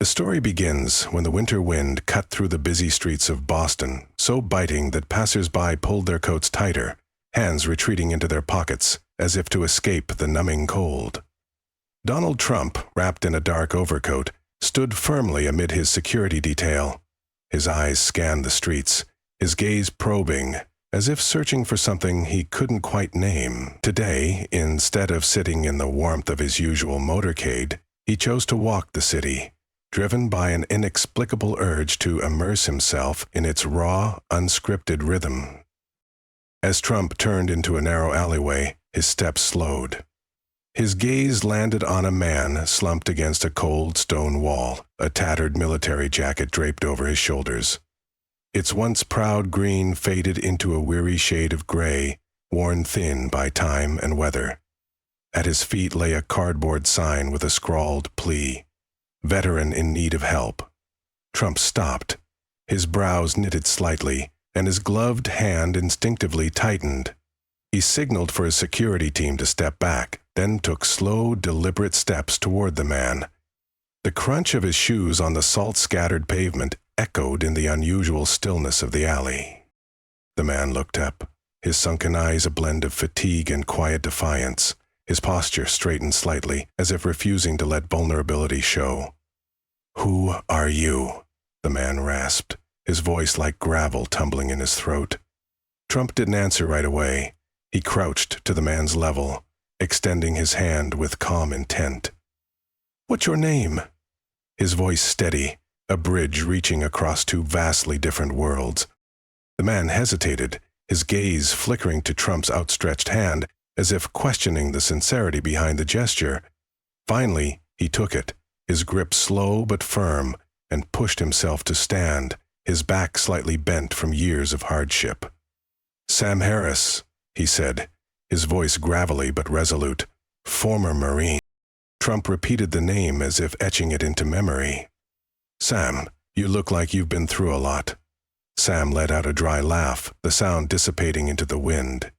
The story begins when the winter wind cut through the busy streets of Boston, so biting that passers-by pulled their coats tighter, hands retreating into their pockets as if to escape the numbing cold. Donald Trump, wrapped in a dark overcoat, stood firmly amid his security detail. His eyes scanned the streets, his gaze probing, as if searching for something he couldn't quite name. Today, instead of sitting in the warmth of his usual motorcade, he chose to walk the city, driven by an inexplicable urge to immerse himself in its raw, unscripted rhythm. As Trump turned into a narrow alleyway, his steps slowed. His gaze landed on a man slumped against a cold stone wall, a tattered military jacket draped over his shoulders. Its once proud green faded into a weary shade of gray, worn thin by time and weather. At his feet lay a cardboard sign with a scrawled plea, "Veteran in need of help." Trump stopped. His brows knitted slightly, and his gloved hand instinctively tightened. He signaled for his security team to step back, then took slow, deliberate steps toward the man. The crunch of his shoes on the salt-scattered pavement echoed in the unusual stillness of the alley. The man looked up, his sunken eyes a blend of fatigue and quiet defiance. His posture straightened slightly, as if refusing to let vulnerability show. "Who are you?" the man rasped, his voice like gravel tumbling in his throat. Trump didn't answer right away. He crouched to the man's level, extending his hand with calm intent. "What's your name?" His voice steady, a bridge reaching across two vastly different worlds. The man hesitated, his gaze flickering to Trump's outstretched hand, as if questioning the sincerity behind the gesture. Finally, he took it, his grip slow but firm, and pushed himself to stand, his back slightly bent from years of hardship. "Sam Harris," he said, his voice gravelly but resolute. "Former Marine." Trump repeated the name as if etching it into memory. "Sam, you look like you've been through a lot." Sam let out a dry laugh, the sound dissipating into the wind.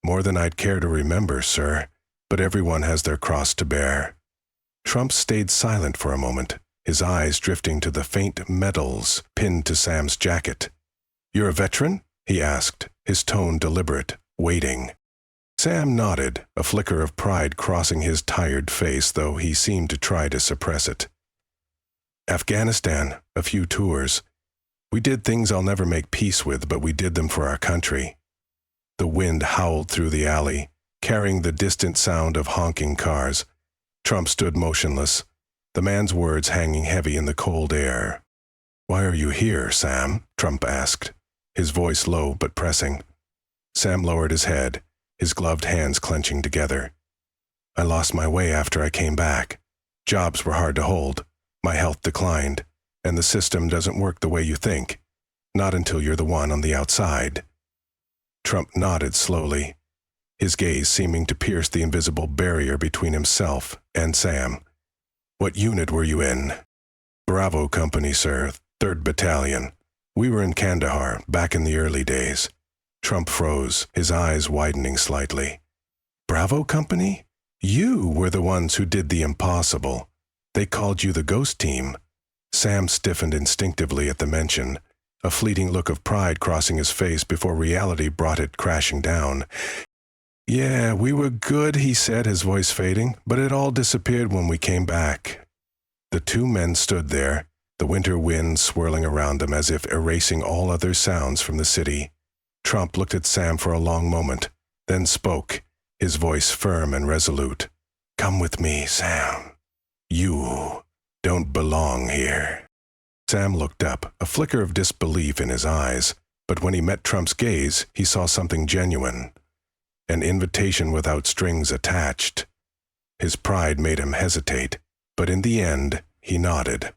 "More than I'd care to remember, sir, but everyone has their cross to bear." Trump stayed silent for a moment, his eyes drifting to the faint medals pinned to Sam's jacket. "You're a veteran?" he asked, his tone deliberate, waiting. Sam nodded, a flicker of pride crossing his tired face, though he seemed to try to suppress it. "Afghanistan, a few tours. We did things I'll never make peace with, but we did them for our country." The wind howled through the alley, carrying the distant sound of honking cars. Trump stood motionless, the man's words hanging heavy in the cold air. "Why are you here, Sam?" Trump asked, his voice low but pressing. Sam lowered his head, his gloved hands clenching together. "I lost my way after I came back. Jobs were hard to hold, my health declined, and the system doesn't work the way you think, not until you're the one on the outside." Trump nodded slowly, his gaze seeming to pierce the invisible barrier between himself and Sam. "What unit were you in?" "Bravo Company, sir, 3rd Battalion. We were in Kandahar, back in the early days." Trump froze, his eyes widening slightly. "Bravo Company? You were the ones who did the impossible. They called you the Ghost Team." Sam stiffened instinctively at the mention, a fleeting look of pride crossing his face before reality brought it crashing down. "Yeah, we were good," he said, his voice fading, "but it all disappeared when we came back." The two men stood there, the winter wind swirling around them as if erasing all other sounds from the city. Trump looked at Sam for a long moment, then spoke, his voice firm and resolute. "Come with me, Sam. You don't belong here." Sam looked up, a flicker of disbelief in his eyes, but when he met Trump's gaze, he saw something genuine. An invitation without strings attached. His pride made him hesitate, but in the end, he nodded.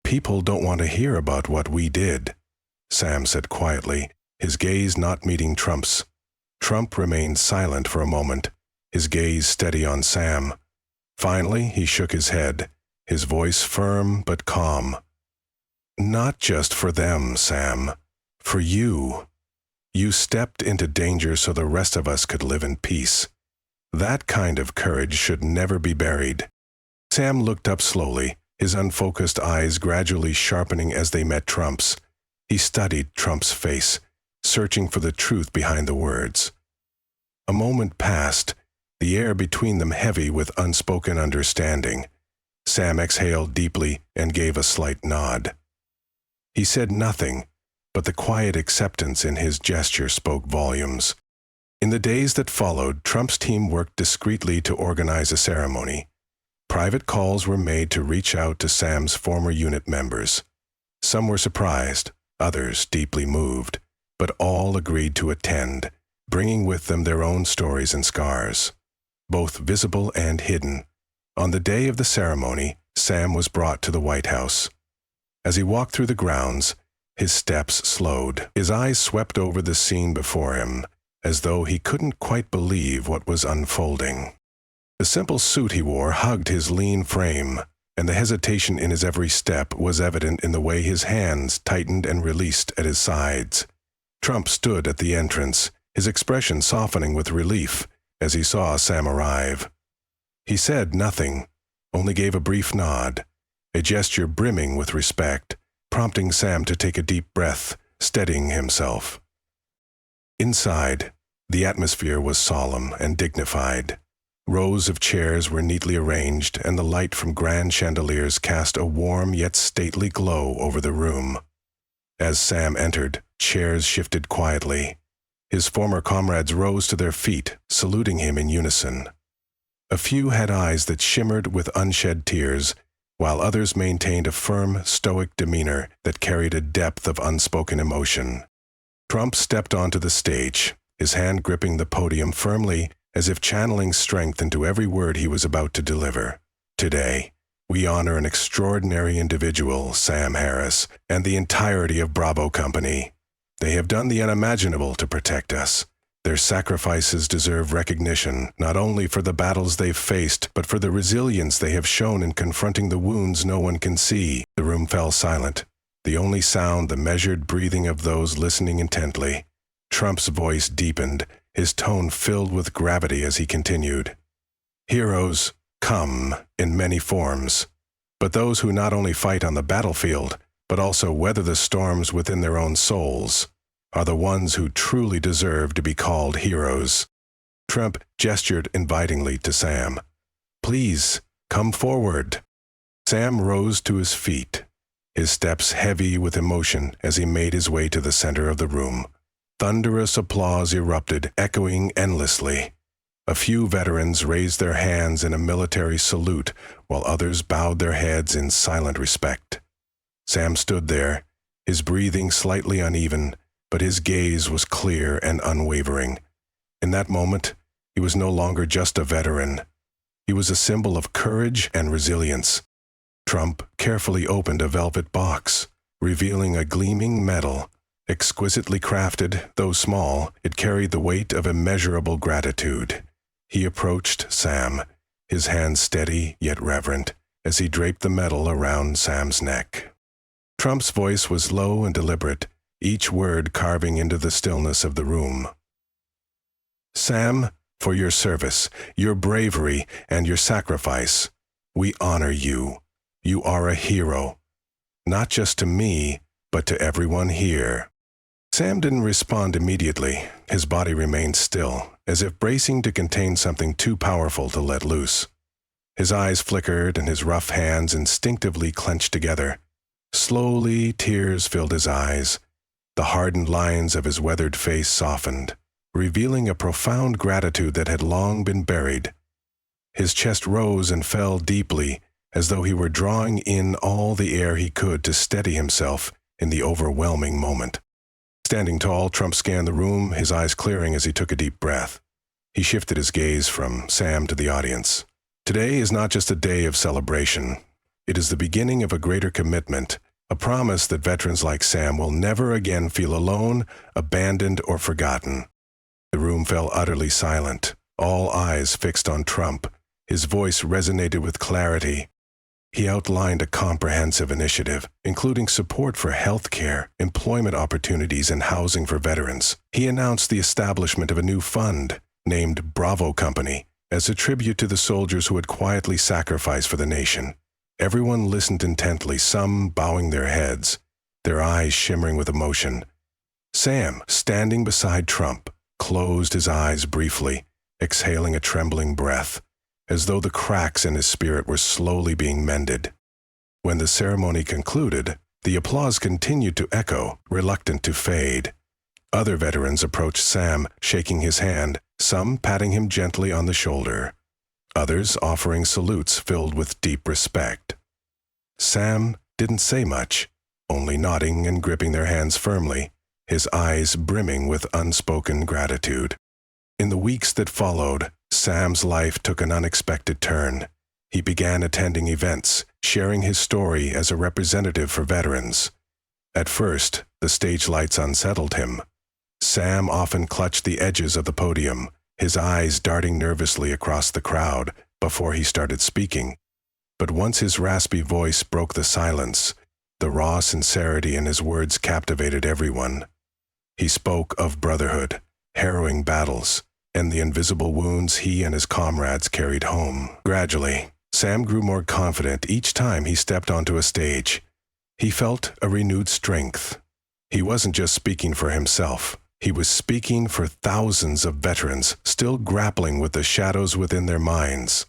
"People don't want to hear about what we did," Sam said quietly, his gaze not meeting Trump's. Trump remained silent for a moment, his gaze steady on Sam. Finally, he shook his head, his voice firm but calm. "Not just for them, Sam. For you. You stepped into danger so the rest of us could live in peace. That kind of courage should never be buried." Sam looked up slowly, his unfocused eyes gradually sharpening as they met Trump's. He studied Trump's face, searching for the truth behind the words. A moment passed, the air between them heavy with unspoken understanding. Sam exhaled deeply and gave a slight nod. He said nothing, but the quiet acceptance in his gesture spoke volumes. In the days that followed, Trump's team worked discreetly to organize a ceremony. Private calls were made to reach out to Sam's former unit members. Some were surprised, others deeply moved, but all agreed to attend, bringing with them their own stories and scars, both visible and hidden. On the day of the ceremony, Sam was brought to the White House. As he walked through the grounds, his steps slowed. His eyes swept over the scene before him, as though he couldn't quite believe what was unfolding. The simple suit he wore hugged his lean frame, and the hesitation in his every step was evident in the way his hands tightened and released at his sides. Trump stood at the entrance, his expression softening with relief as he saw Sam arrive. He said nothing, only gave a brief nod, a gesture brimming with respect, prompting Sam to take a deep breath, steadying himself. Inside, the atmosphere was solemn and dignified. Rows of chairs were neatly arranged, and the light from grand chandeliers cast a warm yet stately glow over the room. As Sam entered, chairs shifted quietly. His former comrades rose to their feet, saluting him in unison. A few had eyes that shimmered with unshed tears, while others maintained a firm, stoic demeanor that carried a depth of unspoken emotion. Trump stepped onto the stage, his hand gripping the podium firmly, as if channeling strength into every word he was about to deliver. Today, we honor an extraordinary individual, Sam Harris, and the entirety of Bravo Company. They have done the unimaginable to protect us. Their sacrifices deserve recognition, not only for the battles they've faced, but for the resilience they have shown in confronting the wounds no one can see. The room fell silent, the only sound the measured breathing of those listening intently. Trump's voice deepened, his tone filled with gravity as he continued. Heroes come in many forms, but those who not only fight on the battlefield, but also weather the storms within their own souls, are the ones who truly deserve to be called heroes. Trump gestured invitingly to Sam. Please, come forward. Sam rose to his feet, his steps heavy with emotion as he made his way to the center of the room. Thunderous applause erupted, echoing endlessly. A few veterans raised their hands in a military salute, while others bowed their heads in silent respect. Sam stood there, his breathing slightly uneven, but his gaze was clear and unwavering. In that moment, he was no longer just a veteran. He was a symbol of courage and resilience. Trump carefully opened a velvet box, revealing a gleaming medal. Exquisitely crafted, though small, it carried the weight of immeasurable gratitude. He approached Sam, his hand steady yet reverent, as he draped the medal around Sam's neck. Trump's voice was low and deliberate, each word carving into the stillness of the room. Sam, for your service, your bravery, and your sacrifice, we honor you. You are a hero, not just to me, but to everyone here. Sam didn't respond immediately. His body remained still, as if bracing to contain something too powerful to let loose. His eyes flickered and his rough hands instinctively clenched together. Slowly, tears filled his eyes. The hardened lines of his weathered face softened, revealing a profound gratitude that had long been buried. His chest rose and fell deeply, as though he were drawing in all the air he could to steady himself in the overwhelming moment. Standing tall, Trump scanned the room, his eyes clearing as he took a deep breath. He shifted his gaze from Sam to the audience. Today is not just a day of celebration. It is the beginning of a greater commitment, a promise that veterans like Sam will never again feel alone, abandoned, or forgotten. The room fell utterly silent, all eyes fixed on Trump. His voice resonated with clarity. He outlined a comprehensive initiative, including support for health care, employment opportunities, and housing for veterans. He announced the establishment of a new fund, named Bravo Company, as a tribute to the soldiers who had quietly sacrificed for the nation. Everyone listened intently, some bowing their heads, their eyes shimmering with emotion. Sam, standing beside Trump, closed his eyes briefly, exhaling a trembling breath, as though the cracks in his spirit were slowly being mended. When the ceremony concluded, the applause continued to echo, reluctant to fade. Other veterans approached Sam, shaking his hand, some patting him gently on the shoulder, others offering salutes filled with deep respect. Sam didn't say much, only nodding and gripping their hands firmly, his eyes brimming with unspoken gratitude. In the weeks that followed, Sam's life took an unexpected turn. He began attending events, sharing his story as a representative for veterans. At first, the stage lights unsettled him. Sam often clutched the edges of the podium, his eyes darting nervously across the crowd before he started speaking. But once his raspy voice broke the silence, the raw sincerity in his words captivated everyone. He spoke of brotherhood, harrowing battles, and the invisible wounds he and his comrades carried home. Gradually, Sam grew more confident each time he stepped onto a stage. He felt a renewed strength. He wasn't just speaking for himself. He was speaking for thousands of veterans still grappling with the shadows within their minds.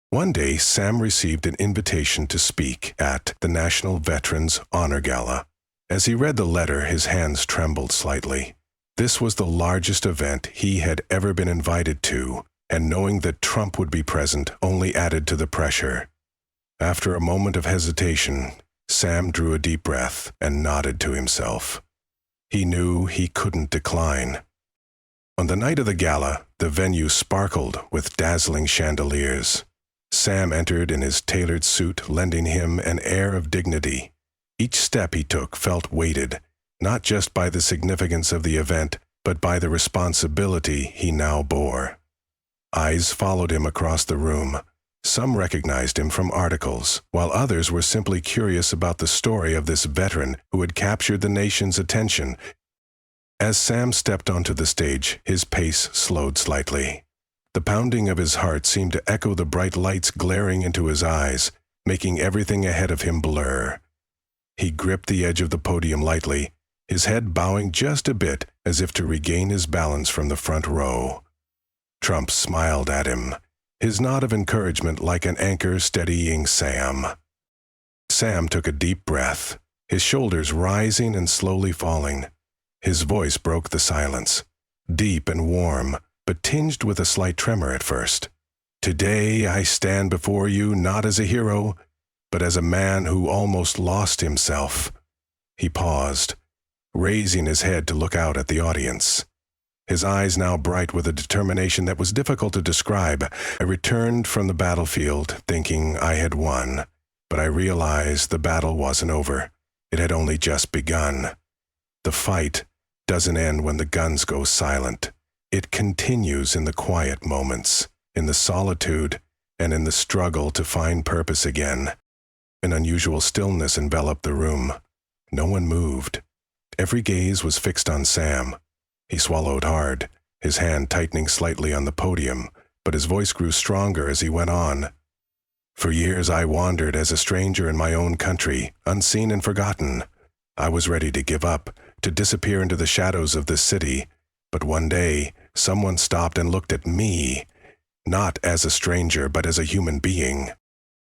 One day, Sam received an invitation to speak at the National Veterans Honor Gala. As he read the letter, his hands trembled slightly. This was the largest event he had ever been invited to, and knowing that Trump would be present only added to the pressure. After a moment of hesitation, Sam drew a deep breath and nodded to himself. He knew he couldn't decline. On the night of the gala, the venue sparkled with dazzling chandeliers. Sam entered in his tailored suit, lending him an air of dignity. Each step he took felt weighted, not just by the significance of the event, but by the responsibility he now bore. Eyes followed him across the room. Some recognized him from articles, while others were simply curious about the story of this veteran who had captured the nation's attention. As Sam stepped onto the stage, his pace slowed slightly. The pounding of his heart seemed to echo the bright lights glaring into his eyes, making everything ahead of him blur. He gripped the edge of the podium lightly, his head bowing just a bit as if to regain his balance from the front row. Trump smiled at him, his nod of encouragement like an anchor steadying Sam. Sam took a deep breath, his shoulders rising and slowly falling. His voice broke the silence, deep and warm, but tinged with a slight tremor at first. "Today I stand before you not as a hero, but as a man who almost lost himself." He paused, raising his head to look out at the audience. His eyes now bright with a determination that was difficult to describe. "I returned from the battlefield thinking I had won, but I realized the battle wasn't over. It had only just begun. The fight doesn't end when the guns go silent. It continues in the quiet moments, in the solitude, and in the struggle to find purpose again." An unusual stillness enveloped the room. No one moved. Every gaze was fixed on Sam. He swallowed hard, his hand tightening slightly on the podium, but his voice grew stronger as he went on. "For years I wandered as a stranger in my own country, unseen and forgotten. I was ready to give up, to disappear into the shadows of this city. But one day, someone stopped and looked at me, not as a stranger, but as a human being."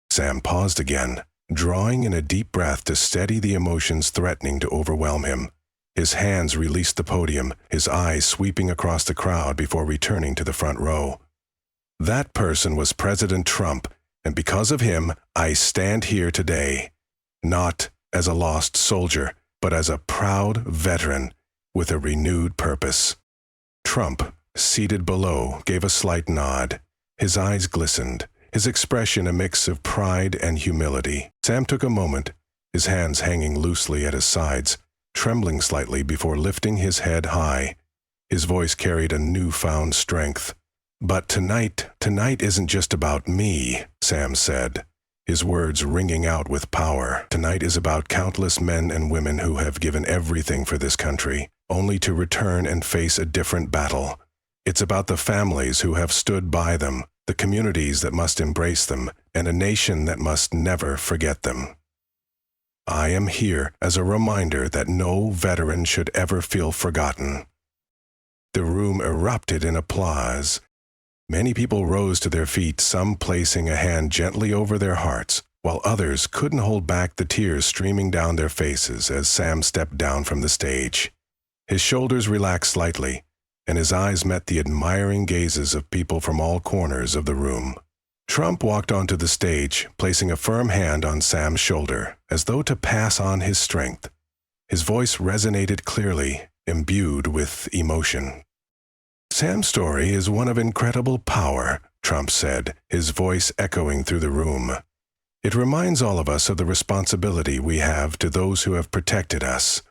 Sam paused again, drawing in a deep breath to steady the emotions threatening to overwhelm him. His hands released the podium, his eyes sweeping across the crowd before returning to the front row. "That person was President Trump, and because of him, I stand here today, not as a lost soldier, but as a proud veteran with a renewed purpose." Trump, seated below, gave a slight nod. His eyes glistened, his expression a mix of pride and humility. Sam took a moment, his hands hanging loosely at his sides, trembling slightly before lifting his head high. His voice carried a newfound strength. "But tonight isn't just about me," Sam said, his words ringing out with power. "Tonight is about countless men and women who have given everything for this country, only to return and face a different battle. It's about the families who have stood by them, the communities that must embrace them, and a nation that must never forget them. I am here as a reminder that no veteran should ever feel forgotten." The room erupted in applause. Many people rose to their feet, some placing a hand gently over their hearts, while others couldn't hold back the tears streaming down their faces as Sam stepped down from the stage. His shoulders relaxed slightly, and his eyes met the admiring gazes of people from all corners of the room. Trump walked onto the stage, placing a firm hand on Sam's shoulder, as though to pass on his strength. His voice resonated clearly, imbued with emotion. "Sam's story is one of incredible power," Trump said, his voice echoing through the room. "It reminds all of us of the responsibility we have to those who have protected us."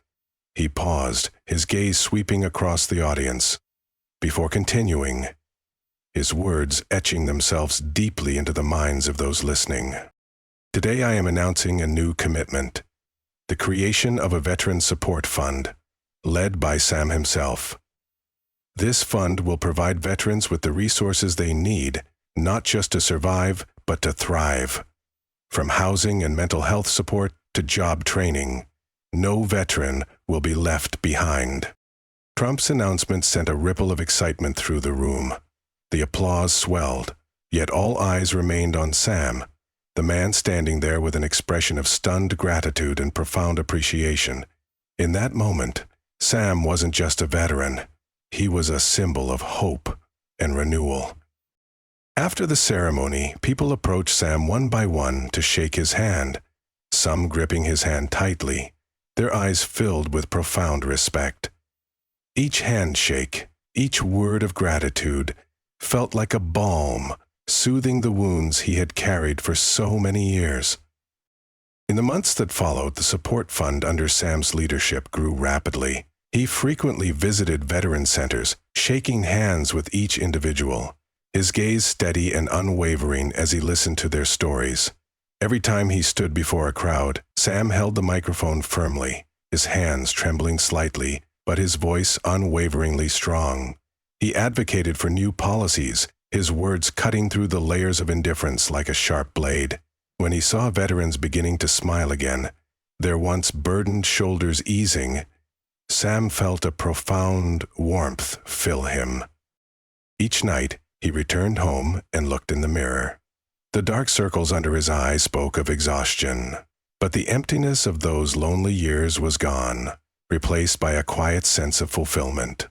He paused, his gaze sweeping across the audience. Before continuing, his words etching themselves deeply into the minds of those listening. "Today I am announcing a new commitment, the creation of a veteran support fund, led by Sam himself. This fund will provide veterans with the resources they need, not just to survive, but to thrive. From housing and mental health support to job training, no veteran will be left behind." Trump's announcement sent a ripple of excitement through the room. The applause swelled, yet all eyes remained on Sam, the man standing there with an expression of stunned gratitude and profound appreciation. In that moment, Sam wasn't just a veteran. He was a symbol of hope and renewal. After the ceremony, people approached Sam one by one to shake his hand, some gripping his hand tightly, their eyes filled with profound respect. Each handshake, each word of gratitude, felt like a balm, soothing the wounds he had carried for so many years. In the months that followed, the support fund under Sam's leadership grew rapidly. He frequently visited veteran centers, shaking hands with each individual, his gaze steady and unwavering as he listened to their stories. Every time he stood before a crowd, Sam held the microphone firmly, his hands trembling slightly, but his voice unwaveringly strong. He advocated for new policies, his words cutting through the layers of indifference like a sharp blade. When he saw veterans beginning to smile again, their once burdened shoulders easing, Sam felt a profound warmth fill him. Each night, he returned home and looked in the mirror. The dark circles under his eyes spoke of exhaustion, but the emptiness of those lonely years was gone, replaced by a quiet sense of fulfillment.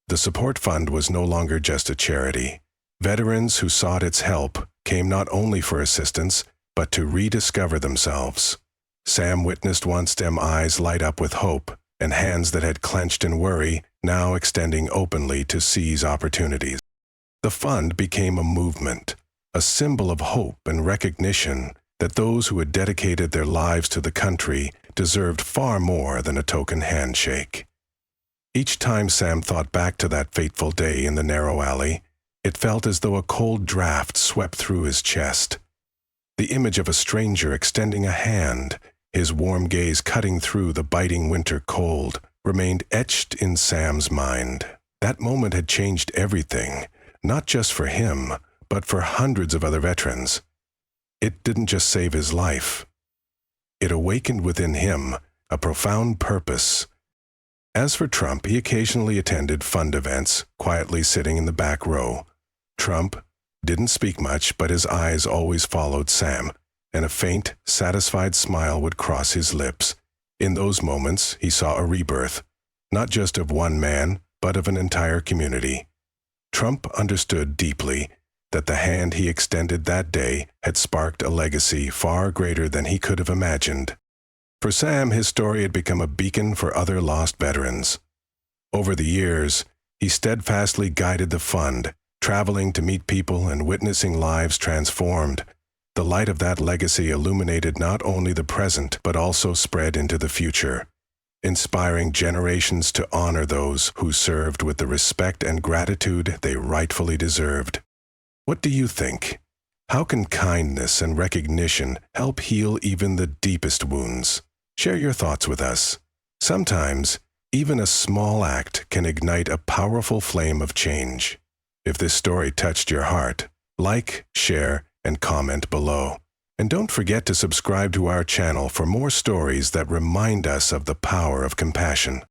The support fund was no longer just a charity. Veterans who sought its help came not only for assistance, but to rediscover themselves. Sam witnessed once dim eyes light up with hope, and hands that had clenched in worry now extending openly to seize opportunities. The fund became a movement, a symbol of hope and recognition that those who had dedicated their lives to the country deserved far more than a token handshake. Each time Sam thought back to that fateful day in the narrow alley, it felt as though a cold draft swept through his chest. The image of a stranger extending a hand, his warm gaze cutting through the biting winter cold, remained etched in Sam's mind. That moment had changed everything, not just for him, but for hundreds of other veterans. It didn't just save his life. It awakened within him a profound purpose. As for Trump, he occasionally attended fund events, quietly sitting in the back row. Trump didn't speak much, but his eyes always followed Sam, and a faint, satisfied smile would cross his lips. In those moments, he saw a rebirth, not just of one man, but of an entire community. Trump understood deeply that the hand he extended that day had sparked a legacy far greater than he could have imagined. For Sam, his story had become a beacon for other lost veterans. Over the years, he steadfastly guided the fund, traveling to meet people and witnessing lives transformed. The light of that legacy illuminated not only the present, but also spread into the future, inspiring generations to honor those who served with the respect and gratitude they rightfully deserved. What do you think? How can kindness and recognition help heal even the deepest wounds? Share your thoughts with us. Sometimes, even a small act can ignite a powerful flame of change. If this story touched your heart, like, share, and comment below. And don't forget to subscribe to our channel for more stories that remind us of the power of compassion.